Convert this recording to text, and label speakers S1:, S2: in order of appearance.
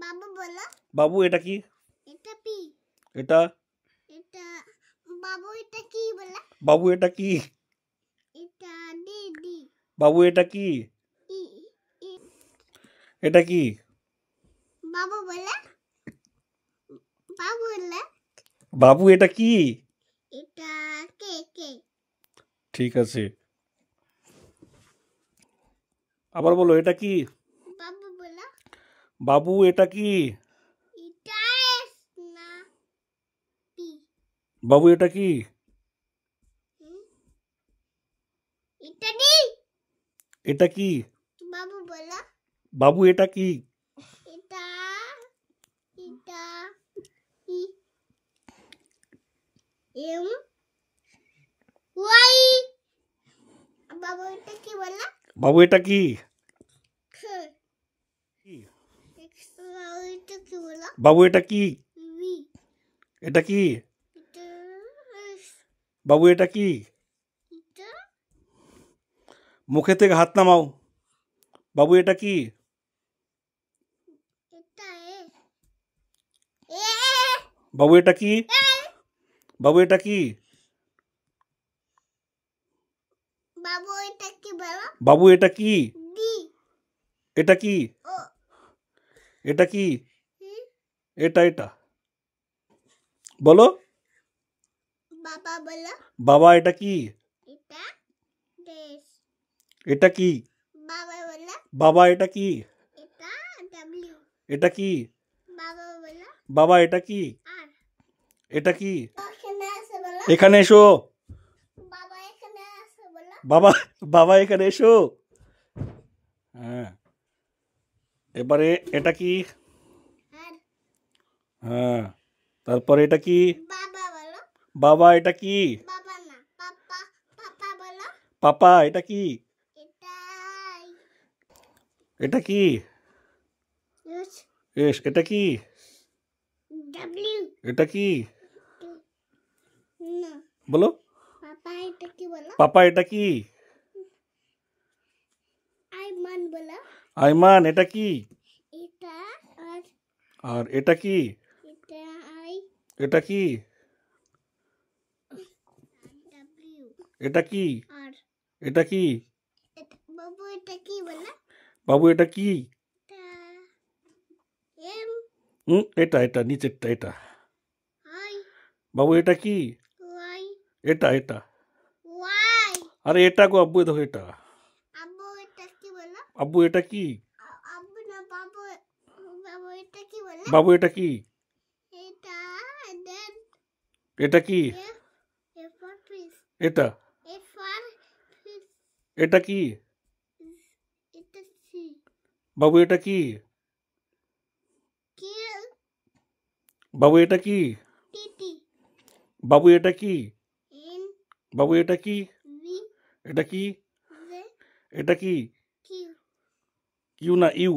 S1: বাবু বলো।
S2: বাবু এটা কি?
S1: এটা পি।
S2: এটা
S1: এটা বাবু এটা কি বলো?
S2: বাবু এটা কি?
S1: এটা ডি ডি।
S2: বাবু এটা কি?
S1: ই ই।
S2: এটা কি?
S1: বাবু বলো। বাবু বলো।
S2: বাবু এটা কি?
S1: এটা কে কে।
S2: ঠিক আছে, আবার বলো এটা কি?
S1: বাবু বলো।
S2: বাবু এটা কি?
S1: এটা এস না পি।
S2: বাবু এটা কি?
S1: এটা ডি।
S2: এটা কি?
S1: বাবু বলো।
S2: বাবু এটা কি?
S1: এটা এটা ই এম ওয়াই। বাবু এটা কি বলো?
S2: বাবু এটা কি?
S1: বাবু এটা কি বলো?
S2: বাবু এটা কি?
S1: ভি।
S2: এটা কি?
S1: এটা এস।
S2: বাবু এটা কি?
S1: এটা
S2: মুখে থেকে হাত নামাও। বাবু এটা কি?
S1: এটা এ এ।
S2: বাবু এটা কি? বাবু এটা কি?
S1: বাবু এটা কি বলো?
S2: বাবু এটা কি?
S1: ডি
S2: এটা কি?
S1: ও।
S2: এটা কি? এটা এটা বলো।
S1: বাবা বলো।
S2: বাবা এটা কি?
S1: এটা দেশ।
S2: এটা কি?
S1: বাবা বলো।
S2: বাবা এটা কি?
S1: এটা ডব্লিউ।
S2: এটা কি?
S1: বাবা বলো।
S2: বাবা এটা কি?
S1: আর।
S2: এটা কি?
S1: এখানে আসে বলো।
S2: এখানে এসো।
S1: বাবা এখানে আসে বলো।
S2: বাবা বাবা এখানে এসো। হ্যাঁ, এবারে এটা কি?
S1: আর।
S2: হ্যাঁ, তারপরে এটা কি?
S1: বাবা বলো।
S2: বাবা এটা কি?
S1: বাবা না পাপা। পাপা বলো।
S2: পাপা এটা কি?
S1: এটা
S2: এটা কি?
S1: ইউস
S2: এস এটা কি?
S1: ডব্লিউ।
S2: এটা কি?
S1: না
S2: বলো।
S1: পাপা এটা কি বলো?
S2: পাপা এটা কি?
S1: আইমান বলো।
S2: আইমান এটা কি?
S1: এটা আর।
S2: আর এটা কি?
S1: এটা আই
S2: এটা কি?
S1: ডব্লিউ
S2: এটা কি?
S1: আর।
S2: এটা কি?
S1: বাবু এটা কি বলো?
S2: বাবু এটা কি?
S1: এটা এম
S2: এটা এটা নিচেরটা এটা।
S1: আই
S2: বাবু এটা কি?
S1: ওয়াই
S2: এটা এটা
S1: ওয়াই।
S2: আরে এটা গো আব্বু দেখো এটা।
S1: আব্বু এটা কি বলো?
S2: আব্বু এটা কি?
S1: আব্বু না বাবু। বাবু এটা কি বলো?
S2: বাবু এটা কি?
S1: এটা দেন
S2: এটা কি?
S1: F F for fish.
S2: এটা
S1: এফ ফর ফিশ।
S2: এটা কি?
S1: এটা সি।
S2: বাবু এটা কি?
S1: কিউ
S2: বাবু এটা কি?
S1: টি টি।
S2: বাবু এটা কি?
S1: এন
S2: বাবু এটা কি?
S1: ভি
S2: এটা কি?
S1: জে
S2: এটা কি?
S1: কিউ।
S2: কিউ না ইউ।